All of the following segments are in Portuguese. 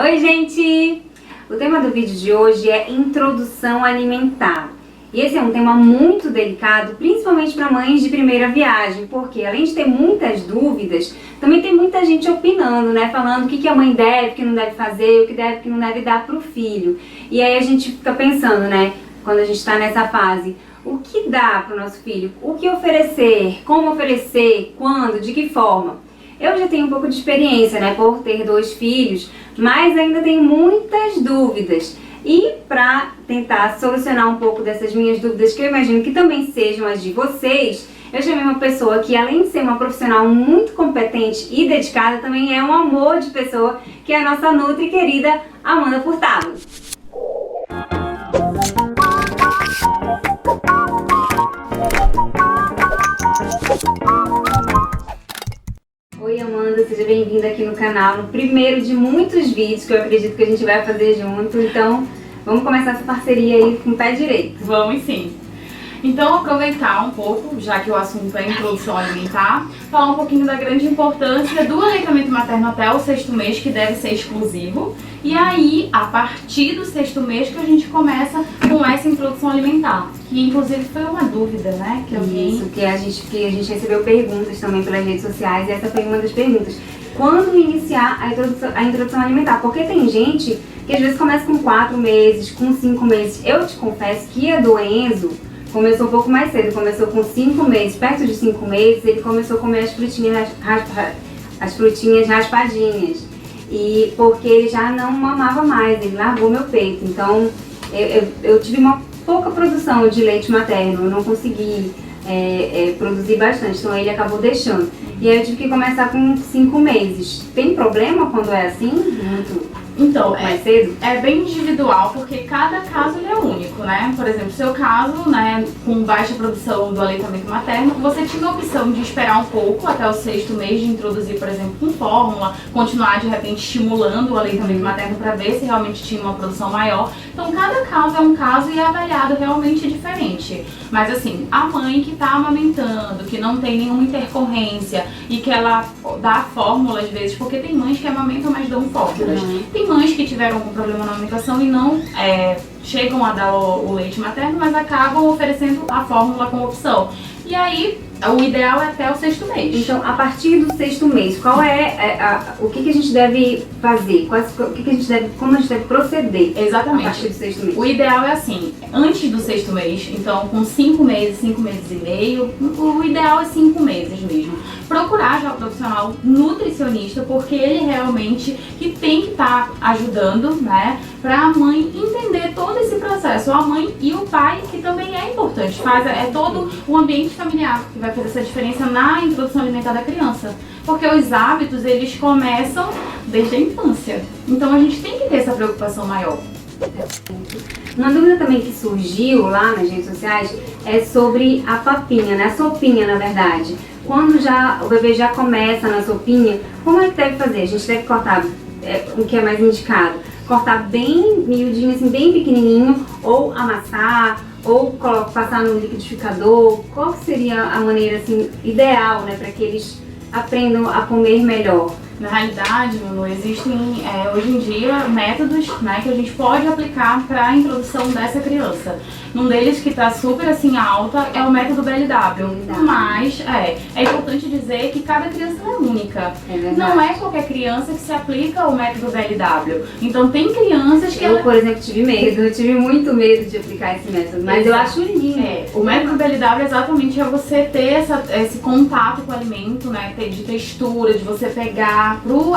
Oi, gente! O tema do vídeo de hoje é introdução alimentar. E esse é um tema muito delicado, principalmente para mães de primeira viagem, porque além de ter muitas dúvidas, também tem muita gente opinando, né? Falando o que a mãe deve, o que não deve fazer, o que deve, o que não deve dar para o filho. E aí a gente fica pensando, né? Quando a gente está nessa fase, o que dá para o nosso filho? O que oferecer? Como oferecer? Quando? De que forma? Eu já tenho um pouco de experiência, né, por ter 2 filhos, mas ainda tenho muitas dúvidas. E para tentar solucionar um pouco dessas minhas dúvidas, que eu imagino que também sejam as de vocês, eu chamei uma pessoa que, além de ser uma profissional muito competente e dedicada, também é um amor de pessoa, que é a nossa nutri querida Amanda Furtado. Oi Amanda, seja bem-vinda aqui no canal, no primeiro de muitos vídeos que eu acredito que a gente vai fazer junto, então vamos começar essa parceria aí com o pé direito. Vamos sim! Então aproveitar um pouco, já que o assunto é introdução alimentar, falar um pouquinho da grande importância do aleitamento materno até o 6º mês, que deve ser exclusivo, e aí a partir do 6º mês que a gente começa com essa introdução alimentar, que inclusive foi uma dúvida, né? Isso, que a gente recebeu perguntas também pelas redes sociais, e essa foi uma das perguntas. Quando iniciar a introdução alimentar? Porque tem gente que às vezes começa com 4 meses, com 5 meses. Eu te confesso que a do Enzo começou um pouco mais cedo, começou com 5 meses, perto de 5 meses, ele começou a comer as frutinhas raspadinhas. E porque ele já não mamava mais, ele largou meu peito. Então eu tive uma pouca produção de leite materno, eu não consegui produzir bastante, então ele acabou deixando. E aí eu tive que começar com 5 meses. Tem problema quando é assim? Muito então, mais cedo? É bem individual, porque cada caso ele é único, né? Por exemplo, seu caso, né, com baixa produção do aleitamento materno, você tinha a opção de esperar um pouco até o 6º mês, de introduzir, por exemplo, com fórmula, continuar de repente estimulando o aleitamento materno para ver se realmente tinha uma produção maior. Então, cada caso é um caso e é avaliado realmente diferente. Mas assim, a mãe que está amamentando, que não tem nenhuma intercorrência e que ela dá a fórmula às vezes, porque tem mães que amamentam, mas dão fórmulas. Tem mães que tiveram algum problema na amamentação e não chegam a dar o leite materno, mas acabam oferecendo a fórmula como opção. E aí, o ideal é até o 6º mês. Então, a partir do 6º mês, qual o que a gente deve fazer? Como a gente deve proceder? Exatamente. A partir do 6º mês? O ideal é assim, antes do 6º mês, então com 5 meses, 5 meses e meio, o ideal é 5 meses mesmo. Procurar já o profissional nutricionista, porque ele realmente que tem que estar ajudando, né, para a mãe entender todo esse processo. A mãe e o pai, que também é importante, é todo o ambiente familiar que vai fazer essa diferença na introdução alimentar da criança. Porque os hábitos, eles começam desde a infância. Então a gente tem que ter essa preocupação maior. Uma dúvida também que surgiu lá nas redes sociais é sobre a papinha, né? A sopinha, na verdade. Quando o bebê já começa na sopinha, como é que deve fazer? A gente deve cortar o que é mais indicado. Cortar bem miudinho, assim, bem pequenininho, ou amassar, ou passar no liquidificador. Qual seria a maneira assim, ideal, né, para que eles aprendam a comer melhor? Na realidade, Manu, existem hoje em dia métodos, né, que a gente pode aplicar para a introdução dessa criança. Um deles que está super assim alta é o método BLW, mas é importante dizer que cada criança é única. Não é qualquer criança que se aplica o método BLW. Então tem crianças que... por exemplo, eu tive muito medo de aplicar esse método, mas eu acho lindo. O método BLW exatamente é você ter esse contato com o alimento, né, de textura, de você pegar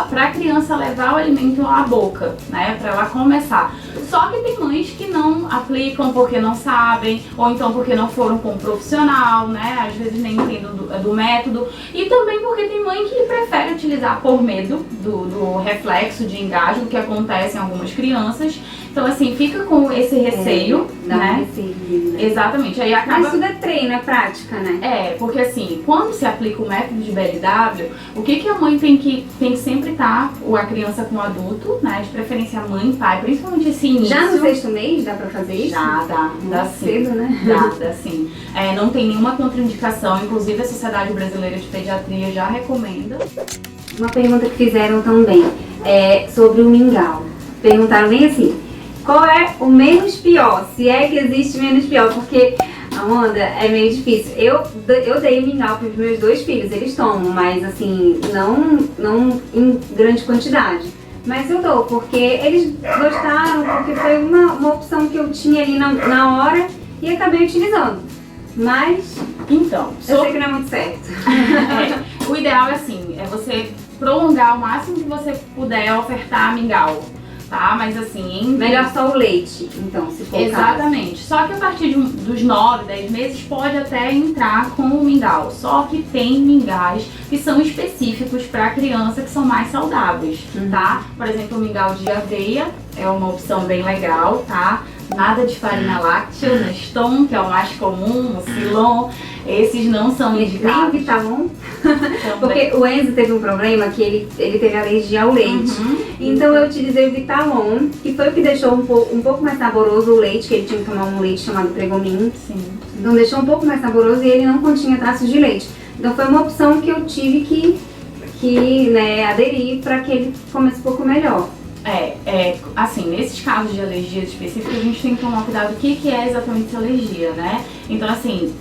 para a criança levar o alimento à boca, né, para ela começar. Só que tem mães que não aplicam porque não sabem, ou então porque não foram com um profissional, né, às vezes nem entendem do método, e também porque tem mãe que prefere utilizar por medo do reflexo de engasgo que acontece em algumas crianças. Então assim, fica com esse receio, né? Receio, né? Exatamente. Aí acaba... Mas tudo é treino, é prática, né? Porque assim, quando se aplica o método de BLW, o que a mãe tem que sempre estar, a criança com o adulto, né? De preferência a mãe e pai, principalmente esse início. Já no 6º mês dá pra fazer isso? Já, dá sim. Cedo, né? Dá sim. Não tem nenhuma contraindicação, inclusive a Sociedade Brasileira de Pediatria já recomenda. Uma pergunta que fizeram também é sobre o mingau. perguntaram bem assim, qual é o menos pior? Se é que existe menos pior, porque, Amanda, é meio difícil. Eu dei mingau para os meus 2 filhos, eles tomam, mas assim, não em grande quantidade. Mas eu dou, porque eles gostaram, porque foi uma opção que eu tinha ali na hora e acabei utilizando. Mas, então, eu sei que não é muito certo. O ideal é assim, é você prolongar o máximo que você puder ofertar mingau, tá? Mas assim... Melhor só o leite, então, se for Exatamente. Só que a partir dos 9, 10 meses pode até entrar com o mingau. Só que tem mingais que são específicos para criança, que são mais saudáveis, tá? Por exemplo, o mingau de aveia é uma opção bem legal, tá? Nada de farinha láctea, o Neston, que é o mais comum, o Silon, esses não são indicados. Nem o Vitalon, porque o Enzo teve um problema que ele teve alergia ao leite. Então eu utilizei o Vitalon, que foi o que deixou um pouco mais saboroso o leite, que ele tinha que tomar um leite chamado Pregomin. Sim. Então deixou um pouco mais saboroso e ele não continha traços de leite. Então foi uma opção que eu tive que aderir para que ele comesse um pouco melhor. Assim, nesses casos de alergias específicas, a gente tem que tomar cuidado o que é exatamente essa alergia, né? Então, assim,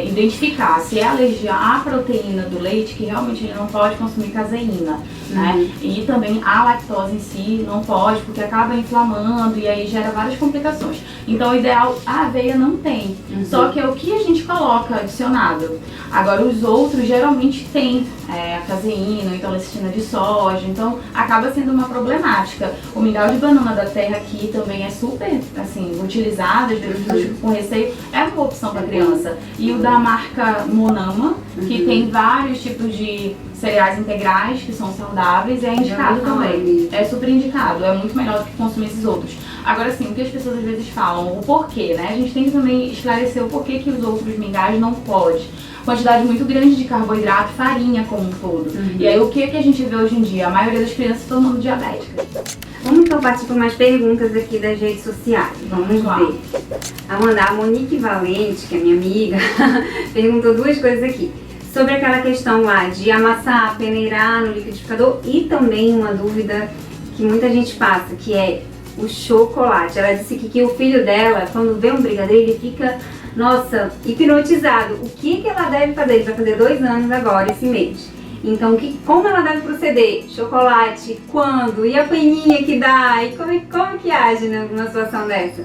identificar se é alergia à proteína do leite, que realmente ele não pode consumir caseína, né? E também a lactose em si não pode, porque acaba inflamando e aí gera várias complicações. Então, o ideal, a aveia não tem, só que é o que a gente coloca adicionado. Agora, os outros geralmente tem a caseína, então lecitina de soja, então acaba sendo uma problemática. O mingau de banana da terra aqui também é super, assim, utilizado, às vezes as pessoas ficam com receio, é uma opção para criança. E o da marca Monama, que tem vários tipos de cereais integrais que são saudáveis, é indicado também. É super indicado, é muito melhor do que consumir esses outros. Agora sim, o que as pessoas às vezes falam, o porquê, né? A gente tem que também esclarecer o porquê que os outros mingais não pode. Quantidade muito grande de carboidrato, farinha como um todo. E aí o que a gente vê hoje em dia? A maioria das crianças se tornando diabéticas. Vamos então partir por mais perguntas aqui das redes sociais. Vamos ver. Amanda, a Monique Valente, que é minha amiga, perguntou 2 coisas aqui. Sobre aquela questão lá de amassar, peneirar no liquidificador e também uma dúvida que muita gente passa, que é o chocolate. Ela disse que o filho dela, quando vê um brigadeiro, ele fica, nossa, hipnotizado. O que ela deve fazer? Ele vai fazer 2 anos agora, esse mês. Então, como ela deve proceder? Chocolate, quando? E a peninha que dá? E como que age numa situação dessa?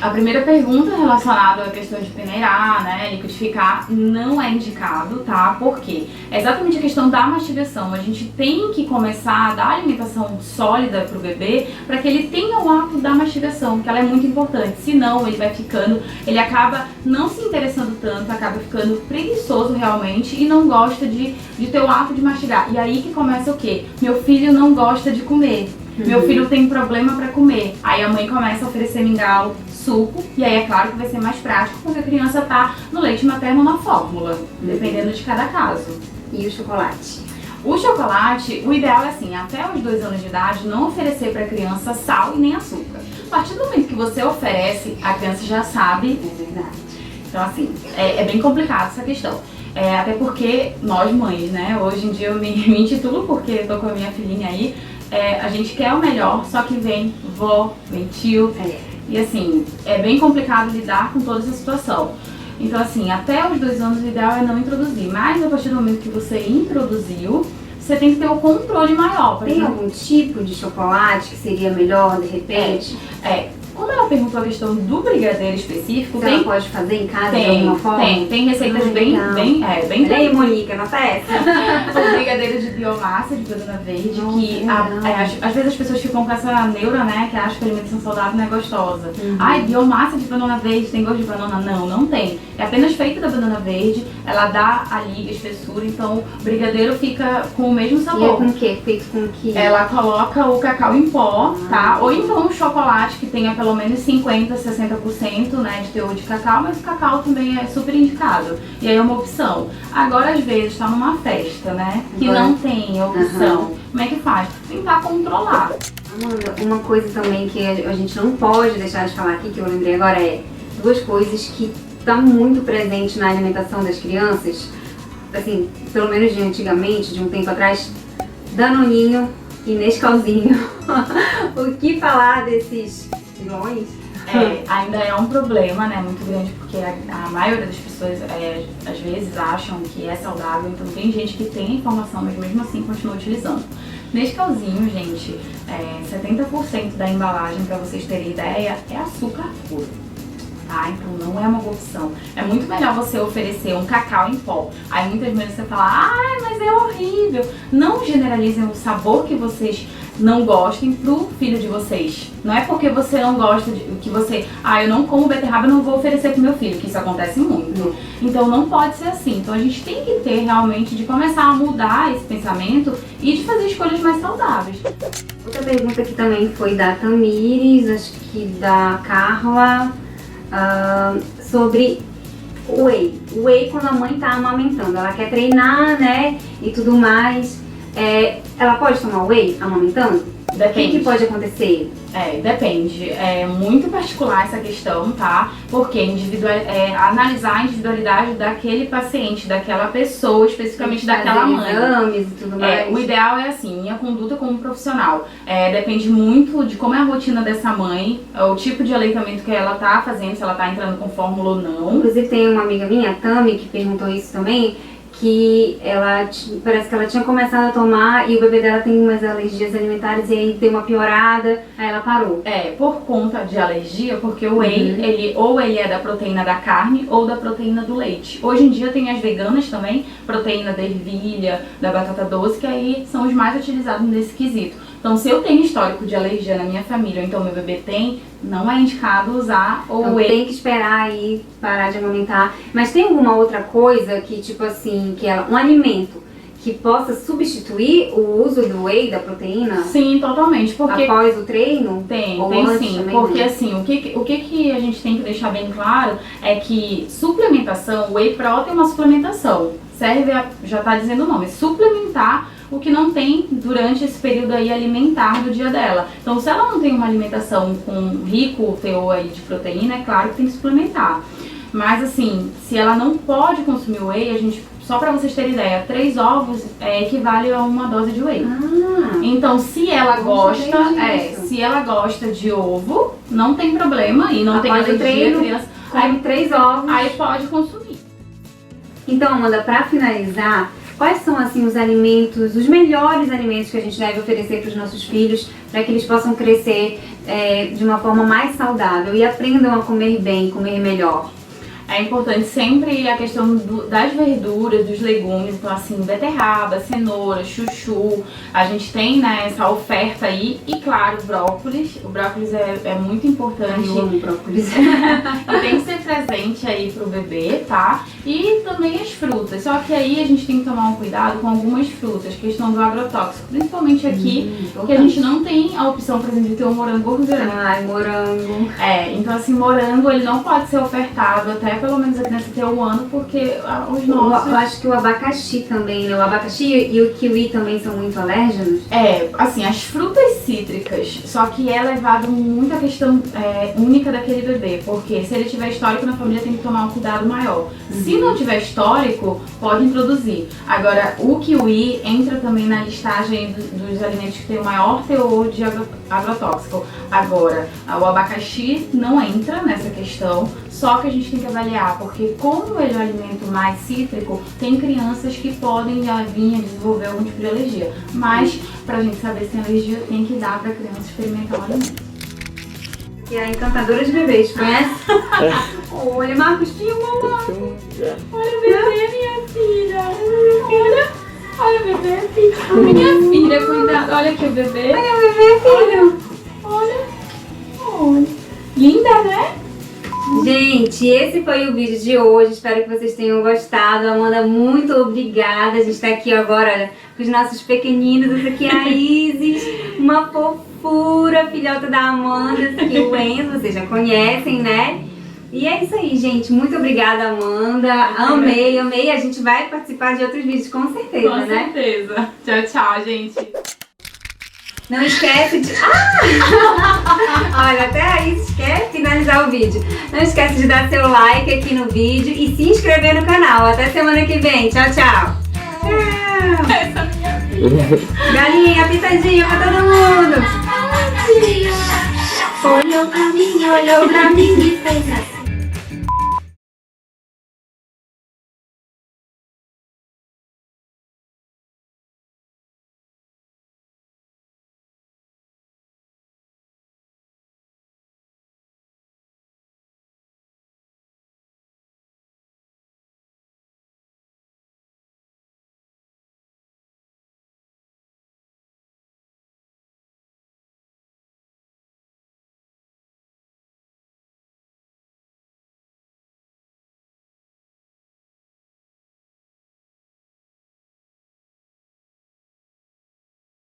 A primeira pergunta relacionada à questão de peneirar, né, liquidificar, não é indicado, tá? Por quê? É exatamente a questão da mastigação. A gente tem que começar a dar alimentação sólida pro bebê para que ele tenha o hábito da mastigação, porque ela é muito importante. Senão, ele acaba não se interessando tanto, acaba ficando preguiçoso realmente e não gosta de ter o hábito de mastigar. E aí que começa o quê? Meu filho não gosta de comer. Meu filho tem problema para comer. Aí a mãe começa a oferecer mingau, suco, e aí é claro que vai ser mais prático porque a criança tá no leite materno na fórmula, dependendo de cada caso. E o chocolate? O chocolate, o ideal é assim, até os 2 anos de idade, não oferecer para a criança sal e nem açúcar. A partir do momento que você oferece, a criança já sabe. É verdade. Então assim, é bem complicado essa questão. Até porque nós mães, né, hoje em dia eu me intitulo porque eu tô com a minha filhinha aí, a gente quer o melhor, só que vem vó, vem tio, e assim, é bem complicado lidar com toda essa situação. Então assim, até os 2 anos o ideal é não introduzir, mas a partir do momento que você introduziu, você tem que ter um controle maior. Tem algum tipo de chocolate que seria melhor de repente? Como ela perguntou a questão do brigadeiro específico, ela pode fazer em casa de alguma forma? Tem receitas bem Ei, Monique, anota essa. O brigadeiro de biomassa de banana verde, que às vezes as pessoas ficam com essa neura, né, que acham que a alimentação saudável não é gostosa. Ai, biomassa de banana verde tem gosto de banana? Não tem. É apenas feita da banana verde, ela dá a liga, a espessura, então o brigadeiro fica com o mesmo sabor. E é com o quê? Feito com o quê? Ela coloca o cacau em pó, tá? Ou então um chocolate que tenha pelo menos 50%, 60%, né, de teor de cacau, mas o cacau também é super indicado. E aí é uma opção. Agora, às vezes, tá numa festa, né, que não tem opção. Como é que faz? Tentar controlar. Amanda, uma coisa também que a gente não pode deixar de falar aqui, que eu lembrei agora, é 2 coisas que estão muito presentes na alimentação das crianças, assim, pelo menos de antigamente, de um tempo atrás, Danoninho e Nescauzinho. O que falar desses vilões? Ainda é um problema, né, muito grande, porque a maioria das pessoas às vezes acham que é saudável, então tem gente que tem informação, mas mesmo assim continua utilizando. Nescauzinho, gente, 70% da embalagem, para vocês terem ideia, é açúcar puro. Tá? Então não é uma boa opção. É muito melhor você oferecer um cacau em pó. Aí muitas vezes você fala, mas é horrível. Não generalizem o sabor que vocês não gostem pro filho de vocês. Não é porque você não gosta que você, eu não como beterraba, eu não vou oferecer pro meu filho, que isso acontece muito. Então não pode ser assim. Então a gente tem que ter realmente de começar a mudar esse pensamento e de fazer escolhas mais saudáveis. Outra pergunta que também foi da Tamires, acho que da Carla, sobre o whey. O whey quando a mãe tá amamentando, ela quer treinar, né, e tudo mais. Ela pode tomar whey amamentando? Depende. O que pode acontecer? Depende. É muito particular essa questão, tá? Porque analisar a individualidade daquele paciente, daquela pessoa, especificamente daquela mãe. Exames e tudo mais. O ideal é assim, minha conduta como profissional. Depende muito de como é a rotina dessa mãe, o tipo de aleitamento que ela tá fazendo, se ela tá entrando com fórmula ou não. Inclusive tem uma amiga minha, a Tami, que perguntou isso também, que parece que ela tinha começado a tomar e o bebê dela tem umas alergias alimentares e aí deu uma piorada, aí ela parou. Por conta de alergia, porque o whey, ele é da proteína da carne ou da proteína do leite. Hoje em dia tem as veganas também, proteína da ervilha, da batata doce, que aí são os mais utilizados nesse quesito. Então, se eu tenho histórico de alergia na minha família, ou então meu bebê tem, não é indicado usar o whey. Tem que esperar aí parar de amamentar. Mas tem alguma outra coisa que, tipo assim, um alimento que possa substituir o uso do whey, da proteína? Sim, totalmente. Porque após o treino? Tem sim. Também, porque assim, o que a gente tem que deixar bem claro é que suplementação, o whey protein é uma suplementação. Serve já tá dizendo o nome, suplementar o que não tem durante esse período aí alimentar do dia dela. Então, se ela não tem uma alimentação com rico teor aí de proteína, é claro que tem que suplementar. Mas assim, se ela não pode consumir whey, só pra vocês terem ideia, 3 ovos equivale a uma dose de whey. Então, se ela gosta de ovo, não tem problema e não tem alergia, criança, come 3 ovos. Aí pode consumir. Então, Amanda, pra finalizar, quais são assim os alimentos, os melhores alimentos que a gente deve oferecer para os nossos filhos para que eles possam crescer de uma forma mais saudável e aprendam a comer bem, comer melhor? É importante sempre a questão das verduras, dos legumes, então assim, beterraba, cenoura, chuchu, a gente tem, né, essa oferta aí, e claro, brócolis. O brócolis é muito importante. Eu amo brócolis. E tem que ser presente aí pro bebê, tá? E também as frutas, só que aí a gente tem que tomar um cuidado com algumas frutas, questão do agrotóxico, principalmente aqui, que a gente não tem a opção, por exemplo, de ter um morango orgânico. Ai, morango. Então assim, morango ele não pode ser ofertado até pelo menos a criança ter 1 ano, porque os nossos... Eu acho que o abacaxi também, né? O abacaxi e o kiwi também são muito alérgenos? Assim, as frutas cítricas, só que é levado muito a questão única daquele bebê, porque se ele tiver histórico na família tem que tomar um cuidado maior. Se não tiver histórico, pode introduzir. Agora, o kiwi entra também na listagem dos alimentos que tem o maior teor de agrotóxico. Agora, o abacaxi não entra nessa questão, só que a gente tem que avaliar, porque como ele é um alimento mais cítrico, tem crianças que podem vir a desenvolver algum tipo de alergia. Mas, pra gente saber se tem alergia, tem que dar pra criança experimentar o alimento. E a encantadora de bebês, conhece? Olha, Marcos, filma, Marcos. Olha o bebê, minha filha. Olha o bebê, filha. Minha filha, cuidado. Olha aqui o bebê. Olha o bebê, filho. Olha. Linda, né? Gente, esse foi o vídeo de hoje, espero que vocês tenham gostado. Amanda, muito obrigada, a gente tá aqui agora, olha, com os nossos pequeninos. Essa aqui é a Isis, uma fofura, filhota da Amanda, esse aqui é o Enzo, vocês já conhecem, né? E é isso aí, gente, muito obrigada, Amanda, amei, a gente vai participar de outros vídeos com certeza, né? Com certeza. Tchau, tchau, gente. Não esquece de... Olha, até aí quer finalizar o vídeo. Não esquece de dar seu like aqui no vídeo e se inscrever no canal. Até semana que vem. Tchau, tchau. Tchau. Galinha, pitadinha pra todo mundo. olhou pra mim e fez assim.